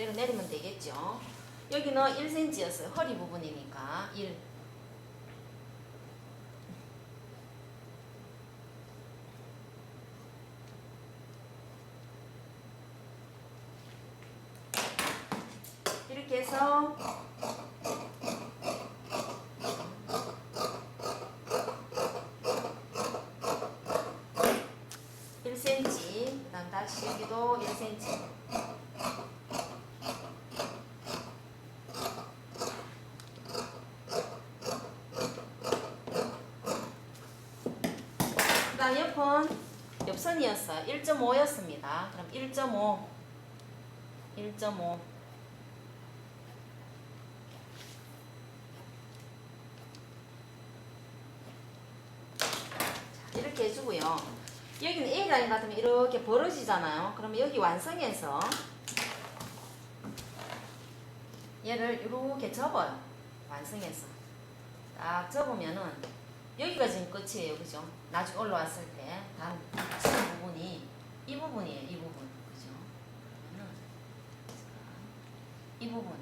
그대로 내리면 되겠죠. 여기는 1cm였어요. 허리 부분이니까 1. 이렇게 해서 1cm, 그 다음 다시 여기도 1cm. 그 다음 옆선이었어요. 1.5였습니다. 그럼 1.5. 이렇게 해주고요. 여기는 A라인 같으면 이렇게 벌어지잖아요. 그러면 여기 완성해서 얘를 이렇게 접어요. 완성해서 딱 접으면은 여기가 지금 끝이에요. 그죠? 나중에 올라왔을 때 단 치는 부분이 이 부분이에요. 이 부분. 그죠? 그러면은 이 부분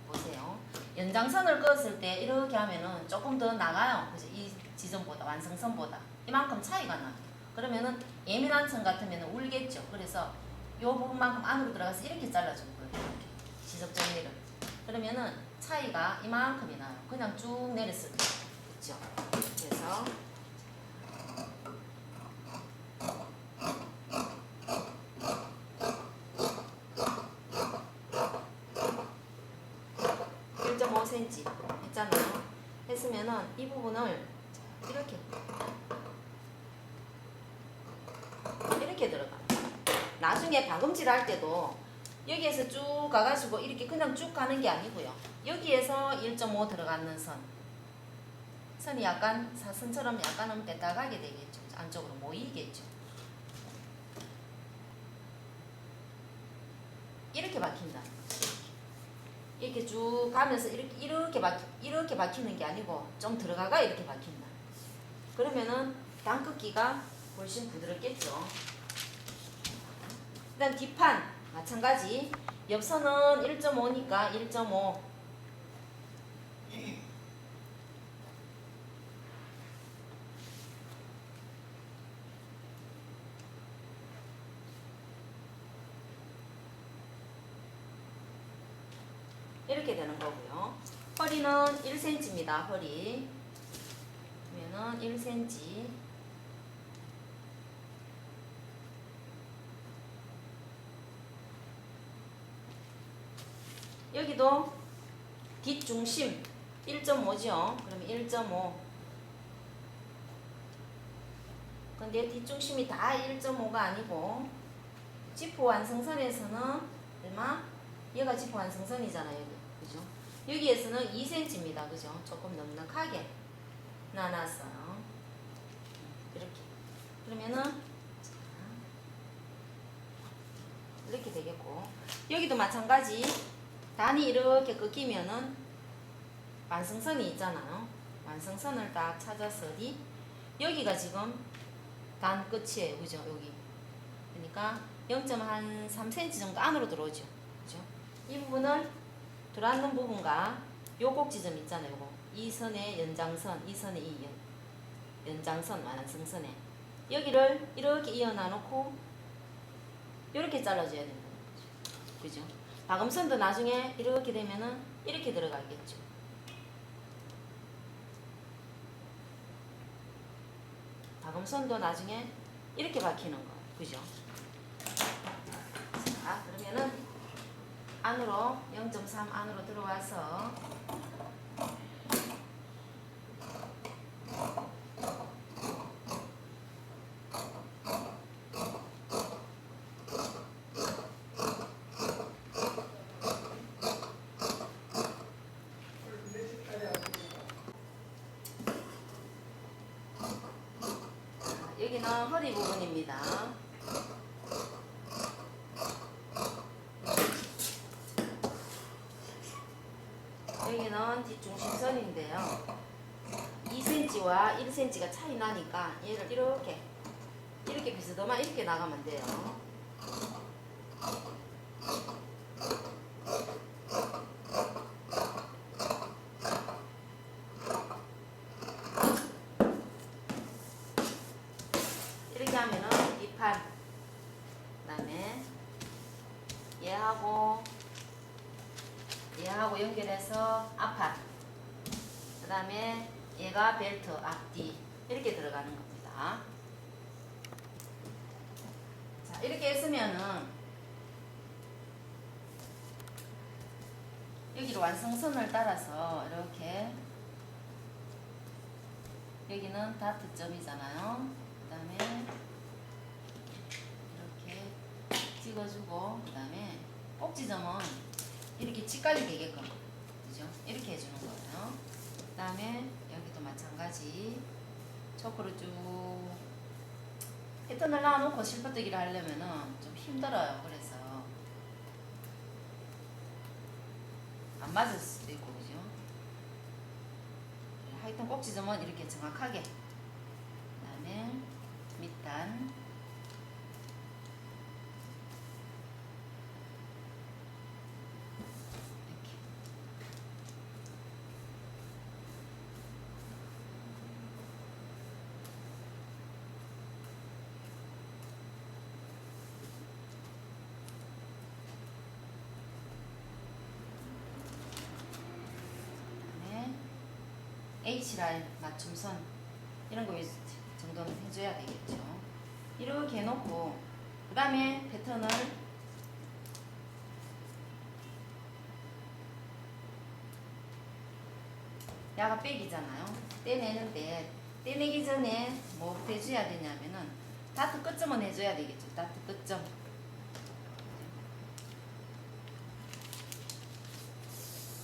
보세요. 연장선을 그었을 때 이렇게 하면은 조금 더 나가요. 그죠? 이 지점보다, 완성선보다 이만큼 차이가 나요. 그러면은 예민한 층 같으면 울겠죠. 그래서 이 부분만큼 안으로 들어가서 이렇게 잘라주는 거예요. 이렇게 지적 정리를. 그러면은 차이가 이만큼이 나요. 그냥 쭉 내렸을 때. 그렇죠? 그래서 cm 했잖아요. 했으면은 이 부분을 이렇게 들어가. 나중에 박음질 할 때도 여기에서 쭉 가가지고 이렇게 그냥 쭉 가는 게 아니고요. 여기에서 1.5 들어가는 선이 약간 사선처럼 약간은 뺐다가게 되겠죠. 안쪽으로 모이겠죠. 이렇게 박힌다. 이렇게 쭉 가면서 이렇게 박히는 게 아니고 좀 들어가가 이렇게 박힌다. 그러면은 당긋기가 훨씬 부드럽겠죠. 그 다음 뒷판 마찬가지. 옆선은 1.5니까 1.5 이렇게 되는 거고요. 허리는 1cm입니다. 허리 그러면은 1cm 여기도 뒷중심 1.5죠. 그러면 1.5 근데 뒷중심이 다 1.5가 아니고 지포 완성선에서는 얼마? 얘가 지포 완성선이잖아요. 여기. 그죠? 여기에서는 2cm입니다. 그죠? 조금 넉넉하게 나눴어요. 이렇게. 그러면은 이렇게 되겠고 여기도 마찬가지. 단이 이렇게 꺾이면은 완성선이 있잖아요. 완성선을 딱 찾아서 어디? 여기가 지금 단 끝이에요. 그죠? 여기. 그러니까 0.3cm 정도 안으로 들어오죠. 그죠? 이 부분을 들어앉는 부분과 요 꼭지점 있잖아요. 요거. 이 선의 연장선, 이 선의 이 연장선, 완성선에 여기를 이렇게 이어놔 놓고 이렇게 잘라줘야 된다는 거죠. 그죠? 박음선도 나중에 이렇게 되면은 이렇게 들어가겠죠. 박음선도 나중에 이렇게 박히는 거. 그죠? 자, 그러면은 안으로 0.3 안으로 들어와서 여기는 허리 부분입니다. 여기는 뒷중심선인데요. 2cm와 1cm가 차이 나니까 얘를 이렇게 비스듬하 이렇게 나가면 돼요. 얘하고 연결해서 앞판, 그 다음에 얘가 벨트 앞뒤 이렇게 들어가는 겁니다. 자, 이렇게 했으면은 여기로 완성선을 따라서 이렇게, 여기는 다트점이잖아요. 그 다음에 이렇게 찍어주고, 그 다음에 꼭지점은 이렇게 직각이 되게끔, 그죠? 이렇게 해주는 거예요. 그 다음에 여기도 마찬가지 초크로 쭉 패턴을 놔놓고 실버뜨기를 하려면은 좀 힘들어요. 그래서 안 맞을 수도 있고, 그죠? 하여튼 꼭지점은 이렇게 정확하게, 그 다음에 밑단, 이렇게. 그다음에 H라인 맞춤선 이런 거 정도는 해줘야 되겠죠. 이렇게 해놓고, 그 다음에 패턴을 야가 백이잖아요. 떼내는데 떼내기 전에 뭐부터 해줘야 되냐면은 다트 끝점은 해줘야 되겠죠. 다트 끝점.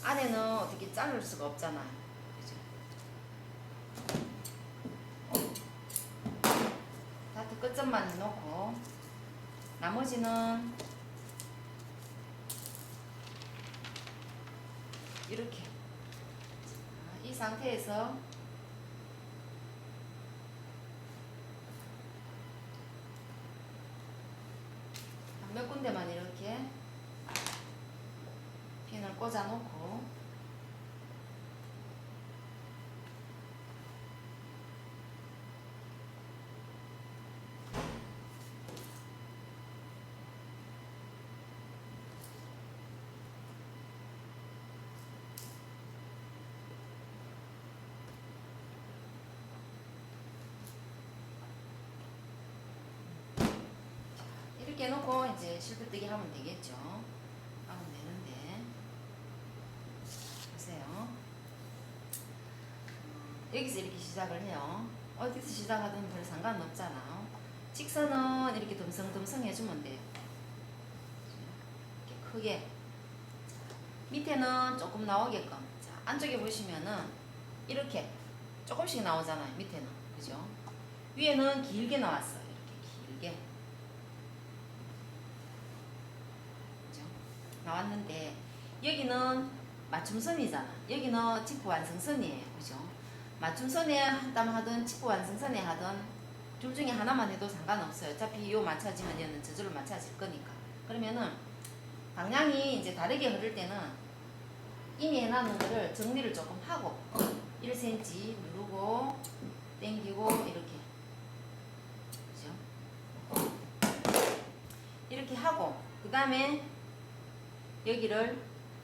안에는 어떻게 자를 수가 없잖아요. 그죠? 다트 끝점만 해놓고 나머지는 이렇게, 이 상태에서 몇 군데만 이렇게 핀을 꽂아 놓고, 이렇게 해놓고 이제 실뜨기 하면 되겠죠. 하면 되는데, 보세요. 여기서 이렇게 시작을 해요. 어디서 시작하든 별 상관은 없잖아. 직선은 이렇게 듬성듬성 해주면 돼요. 이렇게 크게. 밑에는 조금 나오게끔. 자, 안쪽에 보시면은 이렇게 조금씩 나오잖아요. 밑에는. 그죠? 위에는 길게 나왔어요. 이렇게 길게. 그죠? 나왔는데, 여기는 맞춤선이잖아. 여기는 지프 완성선이에요. 그죠? 맞춤선에 한땀 하든 지프 완성선에 하든 둘 중에 하나만 해도 상관없어요. 어차피 요 맞춰지면 얘는 저절로 맞춰질 거니까. 그러면은 방향이 이제 다르게 흐를 때는 이미 해놨는 거를 정리를 조금 하고 1cm 누르고 당기고 이렇게, 그죠? 이렇게 하고, 그 다음에 여기를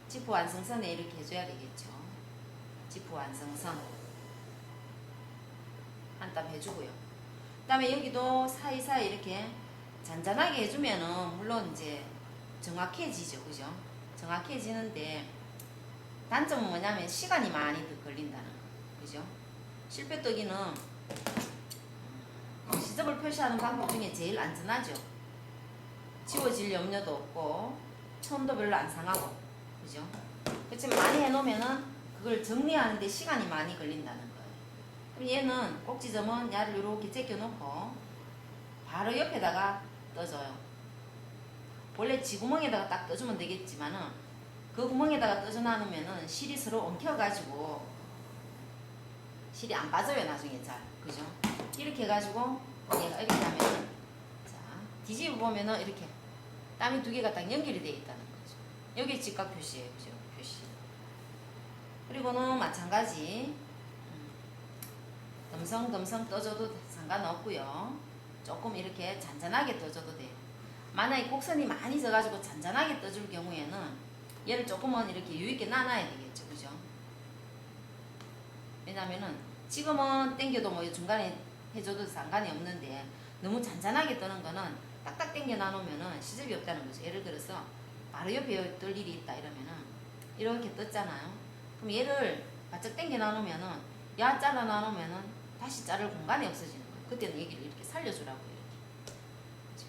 지프 완성선에 이렇게 해줘야 되겠죠. 지프 완성선 한 땀 해주고요. 그 다음에 여기도 사이사이 이렇게 잔잔하게 해주면은 물론 이제 정확해지죠. 그죠? 정확해지는데 단점은 뭐냐면 시간이 많이 더 걸린다는 거. 그죠? 실패뜨기는 시접을 표시하는 방법 중에 제일 안전하죠. 지워질 염려도 없고 천도 별로 안 상하고. 그죠? 그렇지만 많이 해놓으면은 그걸 정리하는데 시간이 많이 걸린다는 거예요. 그럼 얘는 꼭지점은 야를 이렇게 제껴놓고 바로 옆에다가 떠줘요. 원래 지구멍에다가 딱 떠주면 되겠지만은 그 구멍에다가 떠줘 놔놓으면은 실이 서로 엉켜가지고 실이 안 빠져요. 나중에 잘. 그죠? 이렇게 해가지고 얘가 이렇게 하면은, 자, 뒤집어 보면은 이렇게 땀이 두 개가 딱 연결이 되어 있다는 거죠. 여기 직각 표시예요. 그죠? 표시. 그리고는 마찬가지 덤성덤성 떠줘도 상관없고요. 조금 이렇게 잔잔하게 떠줘도 돼요. 만약에 곡선이 많이 져가지고 잔잔하게 떠줄 경우에는 얘를 조금은 이렇게 여유있게 나눠야 되겠죠. 그죠? 왜냐면은 지금은 당겨도 뭐 중간에 해줘도 상관이 없는데 너무 잔잔하게 떠는 거는 딱딱 당겨 나누면은 시접이 없다는 거죠. 예를 들어서 바로 옆에 뜰 일이 있다 이러면은 이렇게 떴잖아요. 그럼 얘를 바짝 당겨 나누면은 야 잘라 나누면은 다시 자를 공간이 없어지는 거예요. 그때는 얘기를 이렇게 살려주라고요. 이렇게.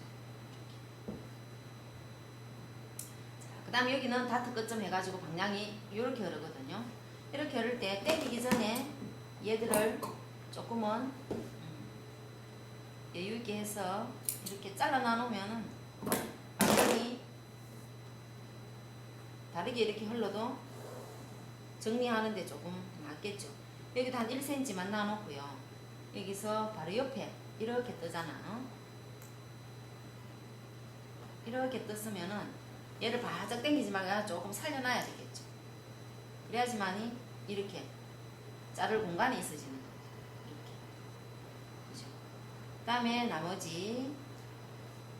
그 다음에 여기는 다트 끝점 해가지고 방향이 이렇게 흐르거든요. 이렇게 흐를 때 당기기 전에 얘들을 조금은 여유있게 해서 이렇게 잘라 나누면은 방향이 다르게 이렇게 흘러도 정리하는데 조금 낫겠죠. 여기도 한 1cm만 놔놓고요. 여기서 바로 옆에 이렇게 뜨잖아. 이렇게 떴으면은 얘를 바짝 당기지 말고 조금 살려놔야 되겠죠. 그래야지만이 이렇게 자를 공간이 있어지는 거죠. 이렇게. 그죠? 그 다음에 나머지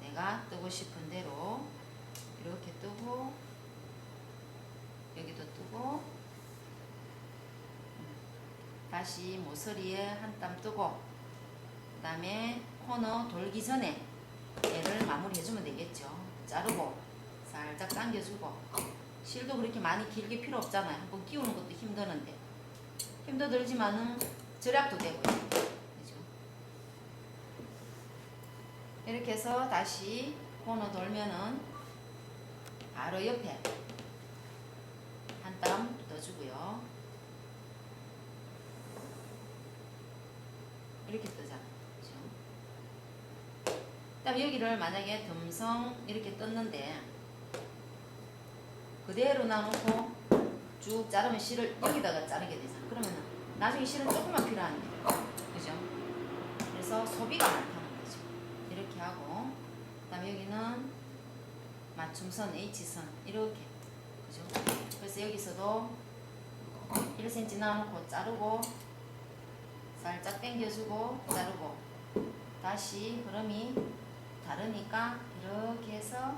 내가 뜨고 싶은 대로 이렇게 뜨고 여기도 뜨고 다시 모서리에 한 땀 뜨고 그 다음에 코너 돌기 전에 얘를 마무리 해주면 되겠죠. 자르고 살짝 당겨주고 실도 그렇게 많이 길게 필요 없잖아요. 한번 끼우는 것도 힘도 들지만은 절약도 되고요. 그죠? 이렇게 해서 다시 코너 돌면은 바로 옆에 한 땀 떠주고요. 이렇게 뜨잖아요. 그죠? 그다음 여기를 만약에 듬성 이렇게 떴는데 그대로 놔놓고 쭉 자르면 실을 여기다가 자르게 되잖아. 그러면은 나중에 실은 조금만 필요한데, 그죠? 그래서 소비가 많다는 거죠. 이렇게 하고, 그다음에 여기는 맞춤선, H선 이렇게, 그죠? 그래서 여기서도 1cm 놔놓고 자르고, 살짝 당겨주고 자르고, 다시 흐름이 다르니까 이렇게 해서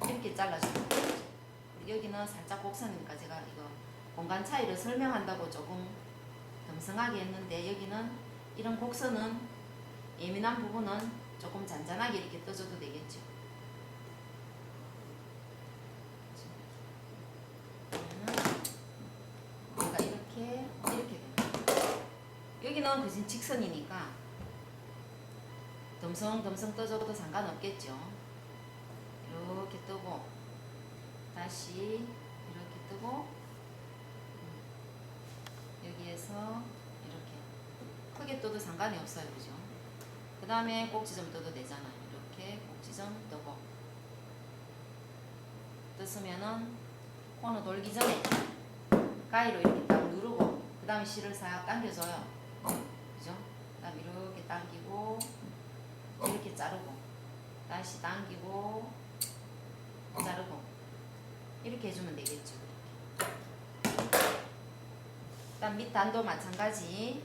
이렇게 잘라주는 거죠. 여기는 살짝 곡선이니까 제가 이거 공간 차이를 설명한다고 조금 덤성하게 했는데 여기는 이런 곡선은 예민한 부분은 조금 잔잔하게 이렇게 떠줘도 되겠죠. 그러니까 이렇게 됩니다. 여기는 그진 직선이니까 덤성덤성 떠줘도 상관없겠죠. 이렇게 뜨고 다시 이렇게 뜨고 여기에서 이렇게 크게 떠도 상관이 없어요. 그죠? 그 다음에 꼭지점 떠도 되잖아요. 이렇게 꼭지점 뜨고 떴으면은 코너 돌기 전에 가위로 이렇게 딱 누르고 그 다음에 실을 싹 당겨줘요. 그죠? 그 다음에 이렇게 당기고 이렇게 자르고 다시 당기고 자르고 이렇게 해주면 되겠죠. 일단 밑단도 마찬가지.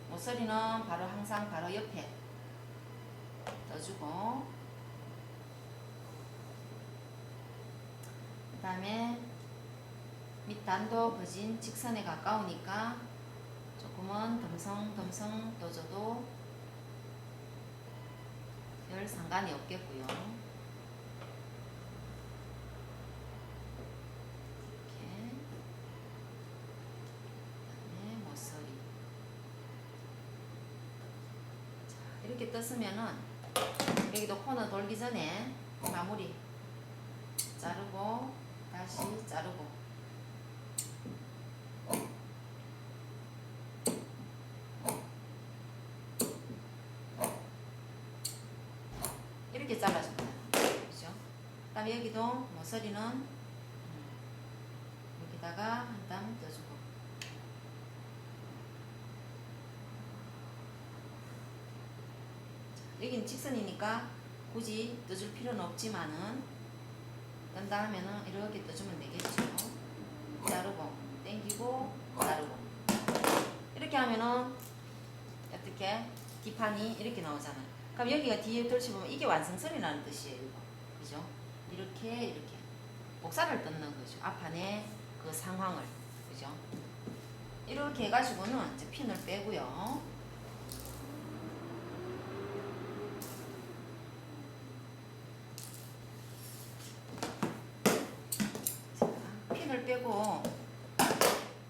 모서리는 바로 항상 바로 옆에 떠주고 그 다음에 밑단도 거진 직선에 가까우니까 조금은 덤성덤성 떠줘도 별 상관이 없겠고요. 이렇게 그다음에 모서리 자, 이렇게 떴으면은 여기도 코너 돌기 전에 마무리 자르고 다시 자르고 이렇게 잘라줍니다. 그죠? 그 다음에 여기도 모서리는 여기다가 한 땀 떠주고 여기는 직선이니까 굳이 떠줄 필요는 없지만은 뜬다 하면은 이렇게 떠주면 되겠죠. 자르고 당기고 자르고 이렇게 하면은 어떻게 뒷판이 이렇게 나오잖아. 그럼 여기가 뒤에 펼쳐보면 이게 완성선이라는 뜻이에요. 이거. 그죠? 이렇게 복사를 뜯는 거죠. 앞판의 그 상황을. 그죠? 이렇게 해가지고는 이제 핀을 빼고요. 자, 핀을 빼고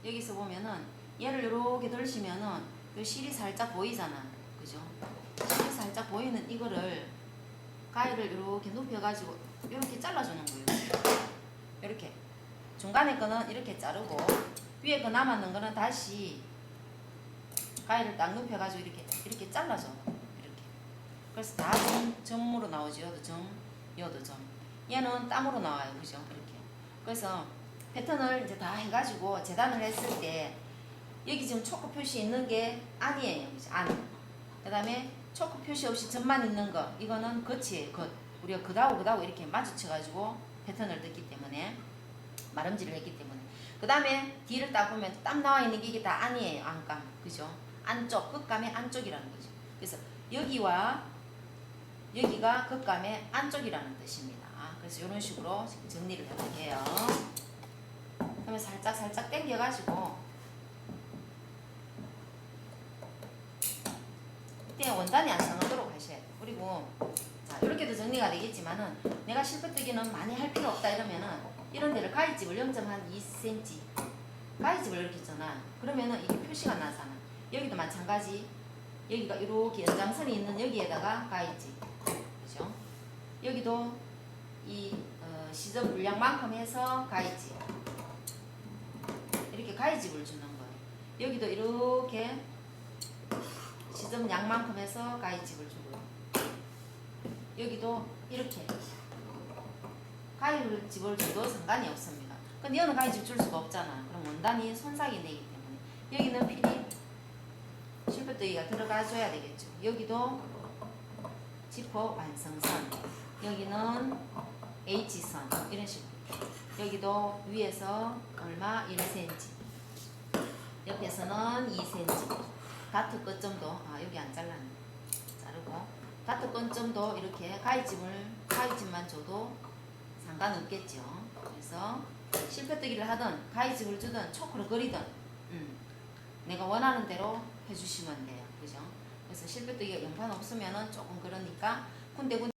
여기서 보면은 얘를 이렇게 들시면은 요 실이 살짝 보이잖아. 그죠? 실이 살짝 보이는 이거를 가위를 이렇게 눕혀가지고 이렇게 잘라주는 거예요. 이렇게 중간에 거는 이렇게 자르고 위에 거 남았는 거는 다시 가위를 딱 눕혀가지고 이렇게 잘라줘. 이렇게. 그래서 다 점으로 나오죠. 여도 점. 얘는 땀으로 나와요. 그죠? 이렇게. 그래서 패턴을 이제 다 해가지고 재단을 했을 때 여기 지금 초크 표시 있는 게 안이에요. 그죠? 안. 그 다음에 초크 표시 없이 점만 있는 거 이거는 겉이에요. 겉. 우리가 겉하고 이렇게 마주쳐가지고 패턴을 넣기 때문에 마름질을 했기 때문에 그 다음에 뒤를 딱 보면 땀 나와 있는 게 이게 다 안이에요. 안감. 그죠? 안쪽. 겉감의 안쪽이라는 거죠. 그래서 여기와 여기가 겉감의 안쪽이라는 뜻입니다. 그래서 이런 식으로 정리를 해볼게요. 그러면 살짝 당겨가지고 이때 원단이 안 상하도록 하셔야 돼요. 그리고 자 이렇게도 정리가 되겠지만은 내가 실패뜨기는 많이 할 필요 없다 이러면은 이런 데를 가위집을 0.2cm 가위집을 이렇게 있잖아. 그러면은 이게 표시가 나잖아. 여기도 마찬가지. 여기가 이렇게 연장선이 있는 여기에다가 가위집. 그죠? 여기도 이 시접 물량만큼 해서 가위집. 이렇게 가위집을 주는 거예요. 여기도 이렇게 시접 양만큼 해서 가위집을 주고요. 여기도 이렇게 가위집을 줘도 상관이 없습니다. 근데 여기는 가위집 줄 수가 없잖아. 그럼 원단이 손상이 되기 때문에 여기는 필히 실패뜨기가 들어가줘야 되겠죠. 여기도 지퍼 완성선, 여기는 H선 이런 식으로. 여기도 위에서 얼마 1cm, 옆에서는 2cm. 다트 끝점도 여기 안 잘랐네. 자르고 다트 끝점도 이렇게 가위집만 줘도 상관없겠죠. 그래서 실패뜨기를 하든 가위집을 주든 초크를 그리든 내가 원하는 대로 해주시면 돼요. 그죠? 그래서 실패뜨기가 영판 없으면은 조금 그러니까 군데군데